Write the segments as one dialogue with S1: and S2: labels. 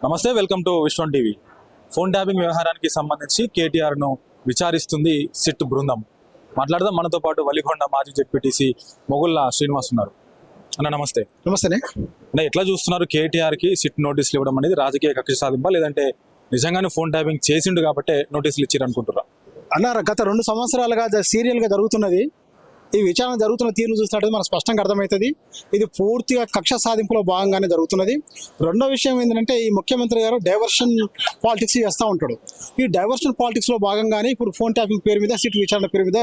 S1: నమస్తే, welcome to Vishwam TV. Phone tapping వ్యవహారానికి సంబంధించి కేటీఆర్ను విచారిస్తుంది సిట్ బృందం. మాట్లాడదాం. మనతో పాటు వలిగొండ మాజీ జెడ్పీటీసీ మొగుళ్ళ శ్రీనివాస్ ఉన్నారు. అన్న నమస్తే.
S2: నమస్తేనే.
S1: ఎట్లా చూస్తున్నారు కేటీఆర్కి సిట్ నోటీసులు ఇవ్వడం అనేది? రాజకీయ కక్ష సాధింపా, లేదంటే నిజంగానే ఫోన్ ట్యాపింగ్ చేసిండు కాబట్టి నోటీసులు ఇచ్చారు అనుకుంటున్నా?
S2: అన్నారు గత 2 సంవత్సరాలుగా సీరియల్గా జరుగుతున్నది. ఈ విచారణ జరుగుతున్న తీరును చూసినట్టు మనకు స్పష్టంగా అర్థమవుతుంది. ఇది పూర్తిగా కక్ష సాధింపులో భాగంగానే జరుగుతున్నది. రెండో విషయం ఏంటంటే, ఈ ముఖ్యమంత్రి గారు డైవర్షన్ పాలిటిక్స్ చేస్తూ ఉంటాడు. ఈ డైవర్షన్ పాలిటిక్స్లో భాగంగానే ఇప్పుడు ఫోన్ ట్యాపింగ్ పేరు మీద, సిట్ విచారణ పేరు మీద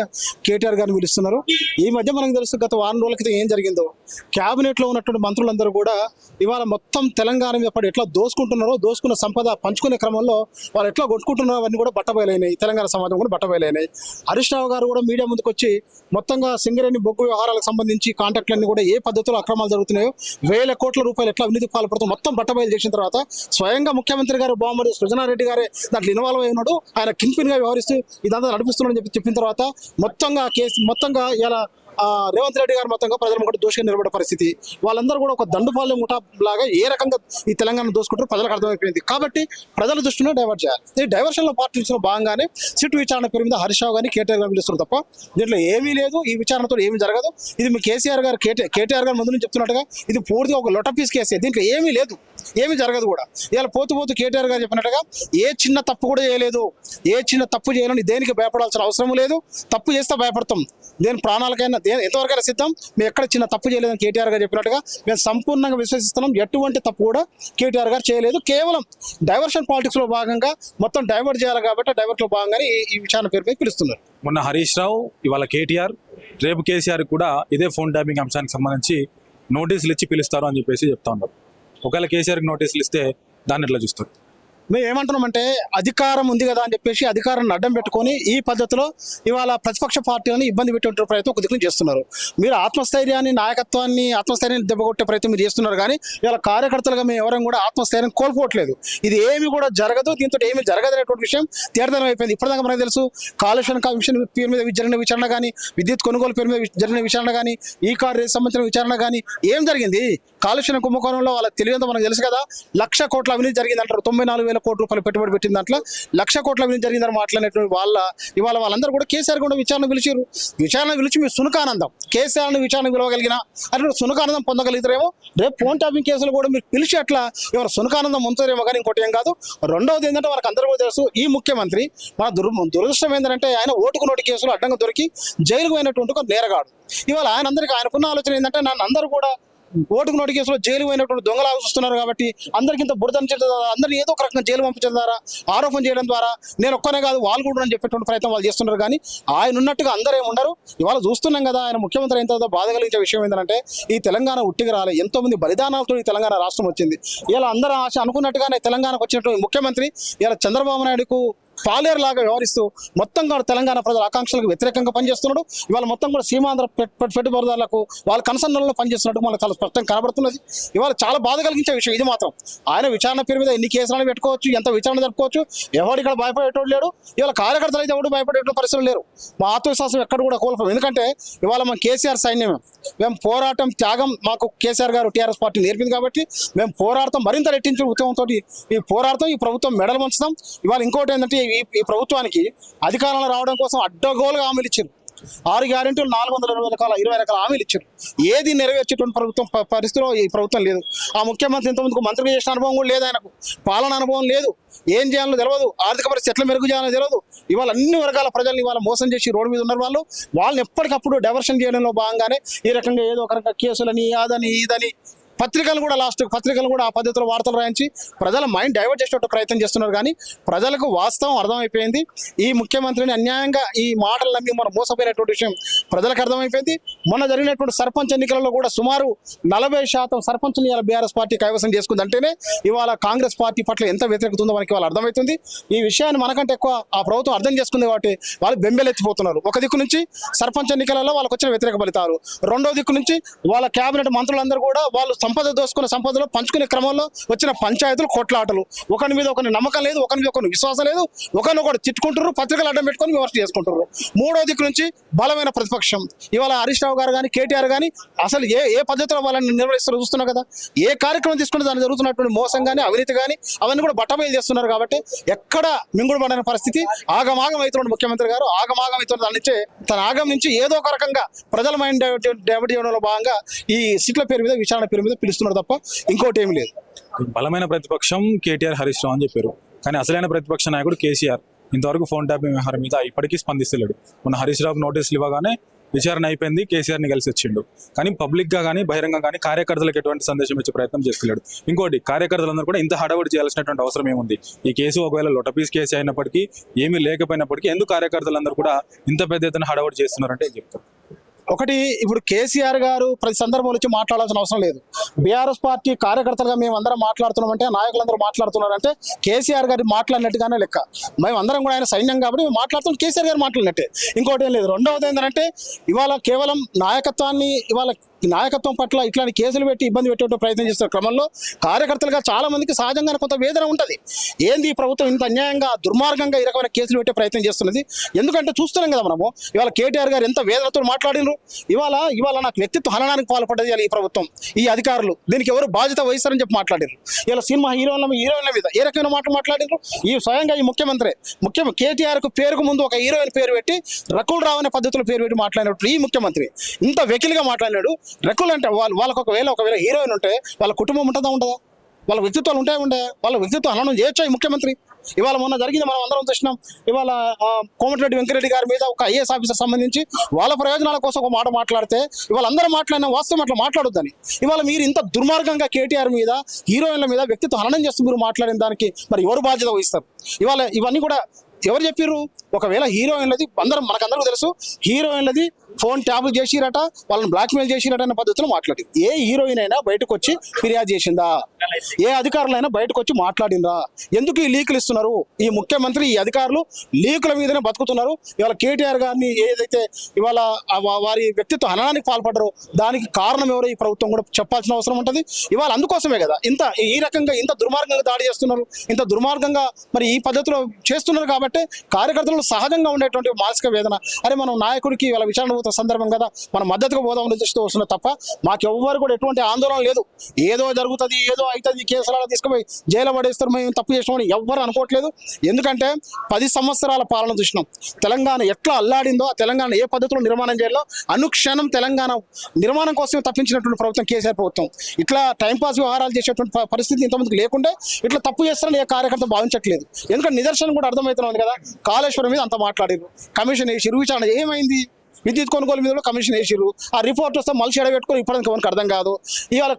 S2: కేటీఆర్ గారిని పిలుస్తున్నారు. ఈ మధ్య మనకు తెలుసు, గత వారం రోజుల క్రితం ఏం జరిగిందో. క్యాబినెట్లో ఉన్నటువంటి మంత్రులందరూ కూడా ఇవాళ మొత్తం తెలంగాణ మీద పడి ఎట్లా దోసుకుంటున్నారో, దోసుకున్న సంపద పంచుకునే క్రమంలో వాళ్ళు ఎట్లా కొట్టుకుంటున్నారో అవన్నీ కూడా బట్టబయలైనాయి. తెలంగాణ సమాజం కూడా బట్టబయలైనాయి. హరీష్ రావు గారు కూడా మీడియా ముందుకు వచ్చి మొత్తంగా సింగరేణి బొగ్గు వ్యవహారాలకు సంబంధించి కాంట్రాక్టులన్నీ కూడా ఏ పద్ధతిలో అక్రమాలు జరుగుతున్నాయో, వేల కోట్ల రూపాయలు ఎట్లా అవినీతి పాల్పడుతూ మొత్తం బట్టబయలు చేసిన తర్వాత స్వయంగా ముఖ్యమంత్రి గారు బామ్మడి సృజనారెడ్డి గారే దాంట్లో ఇన్వాల్వ్ అయి ఉన్నాడు. ఆయన కింగ్ పిన్ గా వ్యవహరిస్తూ ఇదంతా నడిపిస్తున్నాడని చెప్పిన తర్వాత మొత్తంగా ఇలా రేవంత్ రెడ్డి గారు మొత్తంగా ప్రజల ముందు దోషంగా నిలబడే పరిస్థితి. వాళ్ళందరూ కూడా ఒక దండుపాలెం ముఠా లాగా ఏ రకంగా ఈ తెలంగాణ దోసుకుంటారో ప్రజలకు అర్థమైపోయింది. కాబట్టి ప్రజల దృష్టిలో డైవర్ట్ చేయాలి. ఈ డైవర్షన్ లో పార్టీలో భాగంగానే సిట్ విచారణ పేరు మీద హరీష్ రావు గారిని కేటీఆర్ గారు పిలుస్తారు తప్ప దీంట్లో ఏమీ లేదు. ఈ విచారణతో ఏమీ జరగదు. ఇది మీ కేటీఆర్ గారు ముందు నుంచి చెప్తున్నట్టుగా ఇది పూర్తిగా ఒక లొటపీస్ కేసే. దీంట్లో ఏమీ లేదు, ఏమీ జరగదు కూడా. ఇలా పోతూ కేటీఆర్ గారు చెప్పినట్టుగా ఏ చిన్న తప్పు కూడా చేయలేదు. ఏ చిన్న తప్పు చేయాలని దేనికి భయపడాల్సిన అవసరం లేదు. తప్పు చేస్తే భయపడతాం, దేని ప్రాణాలకైనా ఎంతవరకైనా సిద్ధం. మేము ఎక్కడ చిన్న తప్పు చేయలేదని కేటీఆర్ గారు చెప్పినట్టుగా మేము సంపూర్ణంగా విశ్వసిస్తున్నాం. ఎటువంటి తప్పు కూడా కేటీఆర్ గారు చేయలేదు. కేవలం డైవర్షన్ పాలిటిక్స్ లో భాగంగా మొత్తం డైవర్ట్ చేయాలి కాబట్టి డైవర్ట్ లో భాగంగానే ఈ విచారణ పేరు మీద పిలుస్తున్నారు.
S1: మొన్న హరీష్ రావు, ఇవాళ కేటీఆర్, రేపు కేసీఆర్ కూడా ఇదే ఫోన్ ట్యాపింగ్ అంశానికి సంబంధించి నోటీసులు ఇచ్చి పిలుస్తారు అని చెప్పేసి చెప్తా ఉన్నారు. ఒకవేళ కేసీఆర్కి నోటీసులు ఇస్తే దాన్ని ఎట్లా చూస్తారు?
S2: మేము ఏమంటున్నామంటే, అధికారం ఉంది కదా అని చెప్పేసి అధికారాన్ని అడ్డం పెట్టుకొని ఈ పద్ధతిలో ఇవాళ ప్రతిపక్ష పార్టీలను ఇబ్బంది పెట్టే ప్రయత్నం ఒక దిక్కున చేస్తున్నారు. మీరు ఆత్మస్థైర్యాన్ని, ఆత్మస్థైర్యాన్ని దెబ్బకొట్టే ప్రయత్నం మీరు చేస్తున్నారు. కానీ ఇవాళ కార్యకర్తలుగా మేము ఎవరైనా కూడా ఆత్మస్థైర్యం కోల్పోవట్లేదు. ఇది ఏమి కూడా జరగదు, దీంతో ఏమి జరగదనేటువంటి విషయం తీర్థనం అయిపోయింది. ఇప్పటిదాకా మనకు తెలుసు, కాలుష్యం కమిషన్ పేరు మీద జరిగిన విచారణ కానీ, విద్యుత్ కొనుగోలు పేరు మీద జరిగిన విచారణ కానీ, ఈ కార్ రేసు సంబంధించిన విచారణ కానీ ఏం జరిగింది? కాలుష్యం కుంభకోణంలో వాళ్ళకి తెలియదో మనకు తెలుసు కదా. 1,00,000 కోట్ల అవినీతి జరిగింది అంటారు. 94,000 కోట్ల రూపాయలు పెట్టుబడి పెట్టిన దాంట్లో 1,00,000 కోట్ల అవినీతి జరిగిందని మాట్లాడినటువంటి ఇవాళ వాళ్ళందరూ కూడా కేసీఆర్ కూడా విచారణ పిలిచి మీ సునకానందం కేసీఆర్ని విచారణ పిలవగలిగిన అంటే సునకానందం పొందగలుగుతారేమో. రేపు ఫోన్ ట్యాపింగ్ కేసులు కూడా మీరు పిలిచి అట్లా ఎవరు సునకానందం ఉంచారేమో, కానీ ఇంకోటి ఏం కాదు. రెండవది ఏంటంటే, మనకు అందరూ కూడా తెలుసు, ఈ ముఖ్యమంత్రి మన దురదృష్టం ఏంటంటే, ఆయన ఓటుకు నోటు కేసులు అడ్డంగా దొరికి జైలుకు పోయినటువంటి ఒక నేరగాడు. ఇవాళ ఆయనకున్న ఆలోచన ఏంటంటే, నన్ను అందరూ కూడా ఓటుకు నోటు కేసులో జైలు పోయినటువంటి దొంగలాగా చూస్తున్నారు కాబట్టి అందరికింత అందరినీ ఏదో ఒక రకంగా జైలు పంపించడం ద్వారా, ఆరోపణ చేయడం ద్వారా నేను ఒక్కనే కాదు వాళ్ళు కూడా అని చెప్పేటువంటి ప్రయత్నం వాళ్ళు చేస్తున్నారు. కానీ ఆయన ఉన్నట్టుగా అందరూ ఏమి ఉండరు. ఇవాళ చూస్తున్నాం కదా, ఆయన ముఖ్యమంత్రి అయిన తర్వాత బాధ కలిగించే విషయం ఏంటంటే, ఈ తెలంగాణ ఉట్టిగా రాలే. ఎంతో మంది బలిదానాలతో ఈ తెలంగాణ రాష్ట్రం వచ్చింది. ఇలా అందరూ ఆశ అనుకున్నట్టుగానే తెలంగాణకు వచ్చినటువంటి ముఖ్యమంత్రి ఇలా చంద్రబాబు నాయుడుకు పాలేరు లాగా వ్యవహరిస్తూ మొత్తం కూడా తెలంగాణ ప్రజల ఆకాంక్షలకు వ్యతిరేకంగా పనిచేస్తున్నాడు. ఇవాళ మొత్తం కూడా సీమాంధ్ర పెట్టుబడిదారులకు వాళ్ళ కన్సర్న్లలో పనిచేస్తున్నట్టు మనకు చాలా స్పష్టంగా కనబడుతున్నది. ఇవాళ చాలా బాధ కలిగించే విషయం ఇది మాత్రం. ఆయన విచారణ పేరు మీద ఎన్ని కేసులను పెట్టుకోవచ్చు, ఎంత విచారణ జరుపుకోవచ్చు, ఎవరు ఇక్కడ భయపడేటోడు లేడు. ఇవాళ కార్యకర్తలు అయితే ఎవరు భయపడేటువంటి పరిస్థితులు లేరు. మా ఆత్మవిశ్వాసం ఎక్కడ కూడా కోల్పోం. ఎందుకంటే ఇవాళ మనం కేసీఆర్ సైన్యమే. మేము పోరాటం, త్యాగం మాకు కేసీఆర్ గారు టీఆర్ఎస్ పార్టీ నేర్పింది కాబట్టి మేము పోరాడతాం. మరింత రెట్టించే ఉద్యమంతో ఈ పోరాడతాం. ఈ ప్రభుత్వం మెడలు వంచుతాం. ఇవాళ ఇంకోటి ఏంటంటే, ఈ ప్రభుత్వానికి అధికారంలో రావడం కోసం అడ్డగోలుగా హామీలు ఇచ్చారు. 6 గ్యారెంటీలు, 420 రకాల హామీలు ఇచ్చారు. ఏది నెరవేర్చేటువంటి ప్రభుత్వం పరిస్థితిలో ఈ ప్రభుత్వం లేదు. ఆ ముఖ్యమంత్రి ఇంతమందికి మంత్రిగా చేసిన అనుభవం కూడా లేదు. ఆయనకు పాలన అనుభవం లేదు. ఏం చేయాలో తెలియదు. ఆర్థిక పరిస్థితి ఎట్లా మెరుగు చేయాలో తెలియదు. ఇవాళ అన్ని వర్గాల ప్రజల్ని ఇవాళ మోసం చేసి రోడ్డు మీద ఉన్నారు. వాళ్ళని ఎప్పటికప్పుడు డైవర్షన్ చేయడంలో భాగంగానే ఈ రకంగా ఏదో ఒక రకంగా కేసులని, అదని ఇదని పత్రికలు కూడా ఆ పద్ధతిలో వార్తలు రాయించి ప్రజల మైండ్ డైవర్ట్ చేసేట ప్రయత్నం చేస్తున్నారు. కానీ ప్రజలకు వాస్తవం అర్థమైపోయింది. ఈ ముఖ్యమంత్రిని అన్యాయంగా ఈ మాటలు నమ్మి మనం మోసపోయినటువంటి విషయం ప్రజలకు అర్థమైపోయింది. మొన్న జరిగినటువంటి సర్పంచ్ ఎన్నికలలో కూడా సుమారు 40% సర్పంచ్ని ఇవాళ బీఆర్ఎస్ పార్టీ కైవసం చేసుకుంది. అంటేనే ఇవాళ కాంగ్రెస్ పార్టీ పట్ల ఎంత వ్యతిరేకత ఉందో మనకి వాళ్ళు అర్థమవుతుంది. ఈ విషయాన్ని మనకంటే ఎక్కువ ఆ ప్రభుత్వం అర్థం చేసుకుంది కాబట్టి వాళ్ళు బెంబెలెత్తిపోతున్నారు. ఒక దిక్కు నుంచి సర్పంచ్ ఎన్నికలలో వాళ్ళకి వచ్చిన వ్యతిరేక ఫలితాలు, రెండో దిక్కు నుంచి వాళ్ళ కేబినెట్ మంత్రులందరూ కూడా వాళ్ళు సంపద దోసుకున్న సంపదలో పంచుకునే క్రమంలో వచ్చిన పంచాయతీలు కొట్లాటలు, ఒకరి మీద ఒకరి నమ్మకం లేదు, ఒకరి మీద ఒకరి విశ్వాసం లేదు, ఒకరినొకరు తిట్టుకుంటారు, పత్రికలు అడ్డం పెట్టుకొని విమర్శ చేసుకుంటారు. మూడో దిక్కు నుంచి బలమైన ప్రతిపక్షం. ఇవాళ హరీష్ రావు గారు కానీ కేటీఆర్ కానీ అసలు ఏ పద్ధతిలో వాళ్ళని నిర్వహిస్తారో చూస్తున్నాం కదా. ఏ కార్యక్రమం తీసుకుంటే దాన్ని జరుగుతున్నటువంటి మోసం కానీ అవినీతి కానీ అవన్నీ కూడా బట్టబయలు చేస్తున్నారు. కాబట్టి ఎక్కడ మింగుడు పడిన పరిస్థితి, ఆగమాగం అవుతున్నాడు ముఖ్యమంత్రి గారు. ఆగమాగం అవుతున్న దాని నుంచి తన ఆగం నుంచి ఏదో ఒక రకంగా ప్రజల మైండ్ డైవర్ట్ చేయడంలో భాగంగా ఈ సీట్ల పేరు మీద విచారణ పేరు మీద పిలుస్తున్నారు తప్ప ఇంకోటి ఏమీ లేదు.
S1: బలమైన ప్రతిపక్షం కేటీఆర్ హరీష్ రావు అని చెప్పారు, కానీ అసలైన ప్రతిపక్ష నాయకుడు కేసీఆర్ ఇంతవరకు ఫోన్ ట్యాపింగ్ వ్యవహారం మీద ఇప్పటికీ స్పందిస్తలేడు. మన హరీష్ రావుకు నోటీసులు ఇవ్వగానే విచారణ అయిపోయింది, కేసీఆర్ని కలిసి వచ్చిండు. కానీ పబ్లిక్గా కానీ బహిరంగ కానీ కార్యకర్తలకు ఎటువంటి సందేశం ఇచ్చే ప్రయత్నం చేస్తలేడు. ఇంకోటి, కార్యకర్తలందరూ కూడా ఇంత హడావుడి చేయాల్సినటువంటి అవసరం ఏముంది? ఈ కేసు ఒకవేళ లొటపీస్ కేసు అయినప్పటికీ, ఏమీ లేకపోయినప్పటికీ ఎందుకు కార్యకర్తలందరూ కూడా ఇంత పెద్ద ఎత్తున హడావుడి చేస్తున్నారంటే ఏం చెప్తారు?
S2: ఒకటి, ఇప్పుడు కేసీఆర్ గారు ప్రతి సందర్భంలో వచ్చి మాట్లాడాల్సిన అవసరం లేదు. బీఆర్ఎస్ పార్టీ కార్యకర్తలుగా మేము అందరం మాట్లాడుతున్నామంటే, నాయకులందరూ మాట్లాడుతున్నారంటే కేసీఆర్ గారు మాట్లాడినట్టుగానే లెక్క. మేము అందరం కూడా ఆయన సైన్యం కాబట్టి మేము మాట్లాడుతున్నాం, కేసీఆర్ గారు మాట్లాడినట్టే, ఇంకోటి ఏం లేదు. రెండవది ఏంటంటే ఇవాళ కేవలం నాయకత్వం పట్ల ఇట్లాంటి కేసులు పెట్టి ఇబ్బంది పెట్టే ప్రయత్నం చేస్తున్న క్రమంలో కార్యకర్తలుగా చాలా మందికి సహజంగానే కొంత వేదన ఉంటుంది. ఏంది ఈ ప్రభుత్వం ఇంత అన్యాయంగా దుర్మార్గంగా ఈ రకమైన కేసులు పెట్టే ప్రయత్నం చేస్తున్నది? ఎందుకంటే చూస్తున్నాం కదా మనము, ఇవాళ కేటీఆర్ గారు ఎంత వేదనతో మాట్లాడినారు. ఇవాళ నాకు వ్యక్తిత్వ హననానికి పాల్పడ్డది ఈ ప్రభుత్వం, ఈ అధికారులు, దీనికి ఎవరు బాధ్యత వహిస్తారని చెప్పి మాట్లాడారు. ఇలా సినిమా హీరోయిన్ల మీద ఏ రకమైన మాటలు మాట్లాడారు? ఈ స్వయంగా ఈ ముఖ్యమంత్రి కేటీఆర్కు పేరుకు ముందు ఒక హీరోయిన్ పేరు పెట్టి రకుల్ రావు అనే పద్ధతిలో పేరు పెట్టి మాట్లాడినట్టు ఈ ముఖ్యమంత్రి ఇంత వెకిలిగా మాట్లాడినాడు. రకుల్ అంటే వాళ్ళకు ఒకవేళ హీరోయిన్ ఉంటే వాళ్ళ కుటుంబం ఉండదా? వాళ్ళ వ్యక్తిత్వాలు ఉండే వాళ్ళ వ్యక్తిత్వం హననం చేయొచ్చా ఈ ముఖ్యమంత్రి? ఇవాళ మొన్న జరిగింది, మనం అందరం చూసినాం. ఇవాళ కోమటిరెడ్డి వెంకరెడ్డి గారి మీద ఒక ఐఏఎస్ ఆఫీసర్ సంబంధించి వాళ్ళ ప్రయోజనాల కోసం ఒక మాట మాట్లాడితే ఇవాళ అందరూ మాట్లాడిన వాస్తవం అట్లా మాట్లాడొద్దని. ఇవాళ మీరు ఇంత దుర్మార్గంగా కేటీఆర్ మీద, హీరోయిన్ల మీద వ్యక్తిత్వ హననం చేస్తూ మీరు మాట్లాడిన దానికి మరి ఎవరు బాధ్యత వహిస్తారు? ఇవాళ ఇవన్నీ కూడా ఎవరు చెప్పారు? ఒకవేళ హీరోయిన్లది మనకందరికీ తెలుసు, హీరోయిన్లది ఫోన్ ట్యాపులు చేసిరట, వాళ్ళని బ్లాక్మెయిల్ చేసిరట అనే పద్ధతిలో మాట్లాడి ఏ హీరోయిన్ అయినా బయటకు వచ్చి ఫిర్యాదు చేసిందా? ఏ అధికారులైనా బయటకు వచ్చి మాట్లాడిందా? ఎందుకు ఈ లీకులు ఇస్తున్నారు? ఈ ముఖ్యమంత్రి, ఈ అధికారులు లీకుల మీదనే బతుకుతున్నారు. ఇవాళ కేటీఆర్ గారిని ఏదైతే ఇవాళ వారి వ్యక్తిత్వ హననానికి పాల్పడ్డారో దానికి కారణం ఎవరో ఈ ప్రభుత్వం కూడా చెప్పాల్సిన అవసరం ఉంటుంది. ఇవాళ అందుకోసమే కదా ఈ రకంగా ఇంత దుర్మార్గంగా దాడి చేస్తున్నారు, ఇంత దుర్మార్గంగా మరి ఈ పద్ధతిలో చేస్తున్నారు. కాబట్టి కార్యకర్తలు సహజంగా ఉండేటువంటి మానసిక వేదన, అరే మనం నాయకుడికి ఇవాళ విచారణ సందర్భం కదా, మనం మద్దతుగా పోదామని దృష్టితో వస్తున్నా తప్ప మాకెవ్వరు కూడా ఎటువంటి ఆందోళన లేదు. ఏదో జరుగుతుంది, ఏదో అవుతుంది, కేసులలో తీసుకుపోయి జైలు పడేస్తారు, మేము తప్పు చేసినామని ఎవ్వరు అనుకోవట్లేదు. ఎందుకంటే 10 సంవత్సరాల పాలన చూసినాం. తెలంగాణ ఎట్లా అల్లాడిందో, ఆ తెలంగాణ ఏ పద్ధతిలో నిర్మాణం చేయాలో అనుక్షణం తెలంగాణ నిర్మాణం కోసమే తప్పించినటువంటి ప్రభుత్వం కేసీఆర్ ప్రభుత్వం. ఇట్లా టైంపాస్ వ్యవహారాలు చేసేటువంటి పరిస్థితి ఇంతమందికి లేకుంటే ఇట్లా తప్పు చేస్తారని ఏ కార్యకర్త భావించట్లేదు. ఎందుకంటే నిదర్శనం కూడా అర్థమవుతుంది కదా, కాళేశ్వరం మీద అంత మాట్లాడారు, కమిషన్ వేసిరు, విచారణ ఏమైంది? విద్యుత్ కొనుగోలు మీద కూడా కమిషన్ వేసిరు, ఆ రిపోర్ట్ వస్తే మలిసి ఎడబెట్టుకొని ఇప్పటికి ఎవరికి అర్థం కాదు. ఇవాళ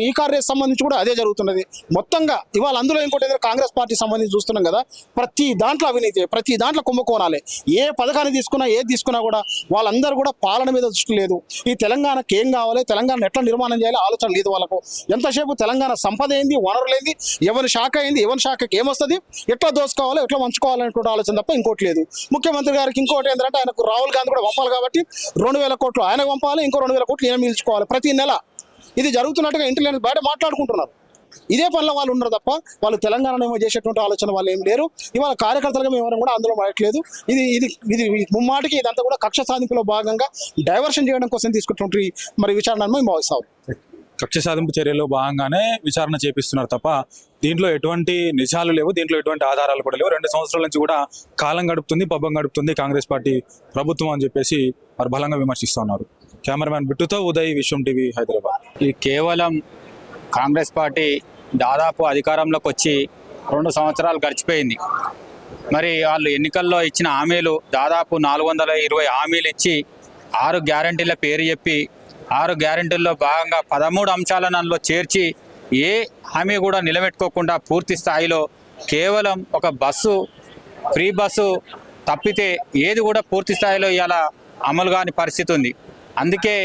S2: ఈ కార్ రేస్ సంబంధించి కూడా అదే జరుగుతున్నది. మొత్తంగా ఇవాళ అందులో ఇంకోటి ఏదైనా కాంగ్రెస్ పార్టీ సంబంధించి చూస్తున్నాం కదా, ప్రతి దాంట్లో అవినీతి, ప్రతి దాంట్లో కుంభకోణాలే. ఏ పథకాన్ని తీసుకున్నా, ఏది తీసుకున్నా కూడా వాళ్ళందరూ కూడా పాలన మీద దృష్టి లేదు. ఈ తెలంగాణకి ఏం కావాలి, తెలంగాణ ఎట్లా నిర్మాణం చేయాలి ఆలోచన లేదు వాళ్ళకు. ఎంతసేపు తెలంగాణ సంపద ఏంది, వనరులేంది, ఎవరి శాఖ ఏంది, ఎవరి శాఖకి ఏమొస్తుంది, ఎట్లా దోసుకోవాలి, ఎట్లా మంచుకోవాలనేటువంటి ఆలోచన తప్ప ఇంకోటి లేదు. ముఖ్యమంత్రి గారికి ఇంకోటి ఏంటంటే ఆయనకు రాహుల్ గాంధీ కూడా పంపాలి కాబట్టి 2000 కోట్లు ఆయనకు పంపాలి, ఇంకో 2000 కోట్లు ఈయన మిల్చుకోవాలి ప్రతి నెల. ఇది జరుగుతున్నట్టుగా ఇంటర్నెట్ బయట మాట్లాడుకుంటున్నారు. ఇదే పనిలో వాళ్ళు ఉన్నారు తప్ప వాళ్ళు తెలంగాణ ఏమో చేసేటువంటి ఆలోచన వాళ్ళు ఏం లేరు. ఇవాళ కార్యకర్తలుగా మేము ఎవరైనా కూడా అందులో పడట్లేదు. ఇది ముమ్మాటికి ఇదంతా కూడా కక్ష సాధింపులో భాగంగా డైవర్షన్ చేయడం కోసం తీసుకుంటున్న మరి విచారణ మేము భావిస్తాం.
S1: కక్ష సాధింపు చర్యల్లో భాగంగానే విచారణ చేపిస్తున్నారు తప్ప దీంట్లో ఎటువంటి నిజాలు లేవు, దీంట్లో ఎటువంటి ఆధారాలు కూడా లేవు. 2 సంవత్సరాల నుంచి కూడా కాలం గడుపుతుంది, పబ్బం గడుపుతుంది కాంగ్రెస్ పార్టీ ప్రభుత్వం అని చెప్పేసి వారు బలంగా విమర్శిస్తున్నారు. కెమెరామ్యాన్ బిట్టుతో ఉదయ్, విశ్వం టీవీ, హైదరాబాద్.
S3: ఇది కేవలం కాంగ్రెస్ పార్టీ దాదాపు అధికారంలోకి వచ్చి 2 సంవత్సరాలు గడిచిపోయింది. మరి వాళ్ళు ఎన్నికల్లో ఇచ్చిన హామీలు దాదాపు 420 హామీలు ఇచ్చి 6 గ్యారంటీల పేరు చెప్పి 6 గ్యారంటీల్లో భాగంగా 13 అంశాలను అందులో చేర్చి ఏ హామీ కూడా నిలబెట్టుకోకుండా పూర్తి స్థాయిలో కేవలం ఒక ఫ్రీ బస్సు తప్పితే ఏది కూడా పూర్తి స్థాయిలో ఇవాళ అమలు కాని పరిస్థితి ఉంది. అందుకే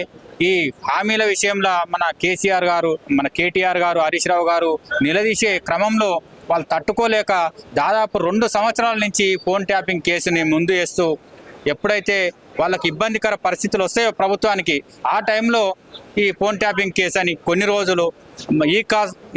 S3: ఈ హామీల విషయంలో మన కేసీఆర్ గారు, మన కేటీఆర్ గారు, హరీష్ రావు గారు నిలదీసే క్రమంలో వాళ్ళు తట్టుకోలేక దాదాపు 2 సంవత్సరాల నుంచి ఫోన్ ట్యాపింగ్ కేసుని ముందు వేస్తూ ఎప్పుడైతే వాళ్ళకి ఇబ్బందికర పరిస్థితులు వస్తాయో ప్రభుత్వానికి, ఆ టైంలో ఈ ఫోన్ ట్యాపింగ్ కేసు అని కొన్ని రోజులు,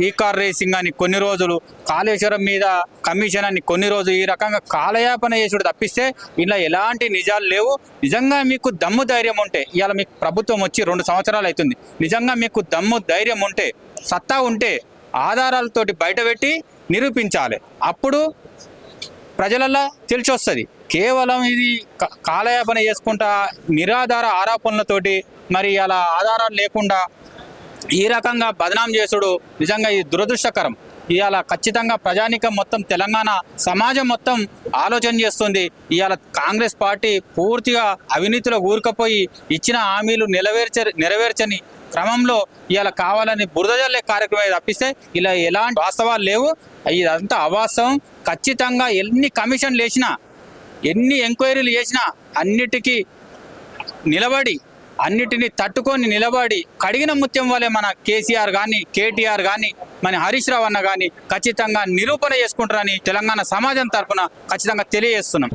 S3: ఈ కార్ రేసింగ్ అని కొన్ని రోజులు, కాళేశ్వరం మీద కమిషన్ అని కొన్ని రోజులు, ఈ రకంగా కాలయాపన చేసుడు తప్పిస్తే ఇలా ఎలాంటి నిజాలు లేవు. నిజంగా మీకు దమ్ము ధైర్యం ఉంటే, ఇవాళ మీకు ప్రభుత్వం వచ్చి 2 సంవత్సరాలు అవుతుంది, నిజంగా మీకు దమ్ము ధైర్యం ఉంటే, సత్తా ఉంటే ఆధారాలతోటి బయటపెట్టి నిరూపించాలి. అప్పుడు ప్రజలల్లో తెలిసి వస్తుంది. కేవలం ఇది కాలయాపన చేసుకుంటా నిరాధార ఆరోపణలతోటి మరి అలా ఆధారాలు లేకుండా ఈ రకంగా బదనాం చేసుడు నిజంగా ఇది దురదృష్టకరం. ఇవాళ ఖచ్చితంగా ప్రజానీకం మొత్తం, తెలంగాణ సమాజం మొత్తం ఆలోచన చేస్తుంది. ఇవాళ కాంగ్రెస్ పార్టీ పూర్తిగా అవినీతిలో ఊరుకపోయి ఇచ్చిన హామీలు నెరవేర్చని క్రమంలో ఇవాళ కావాలని బురద జల్లే కార్యక్రమం తప్పిస్తే ఇలా ఎలాంటి వాస్తవాలు లేవు. ఇదంతా అవాస్తవం. ఖచ్చితంగా ఎన్ని కమిషన్లు వేసినా, ఎన్ని ఎంక్వైరీలు చేసినా అన్నిటికీ నిలబడి, అన్నిటినీ తట్టుకొని నిలబడి కడిగిన ముత్యం వల్లే మన కేసీఆర్ కానీ, కేటీఆర్ కానీ, మన హరీష్ రావు అన్న కానీ ఖచ్చితంగా నిరూపణ చేసుకుంటారని తెలంగాణ సమాజం తరఫున ఖచ్చితంగా తెలియజేస్తున్నాం.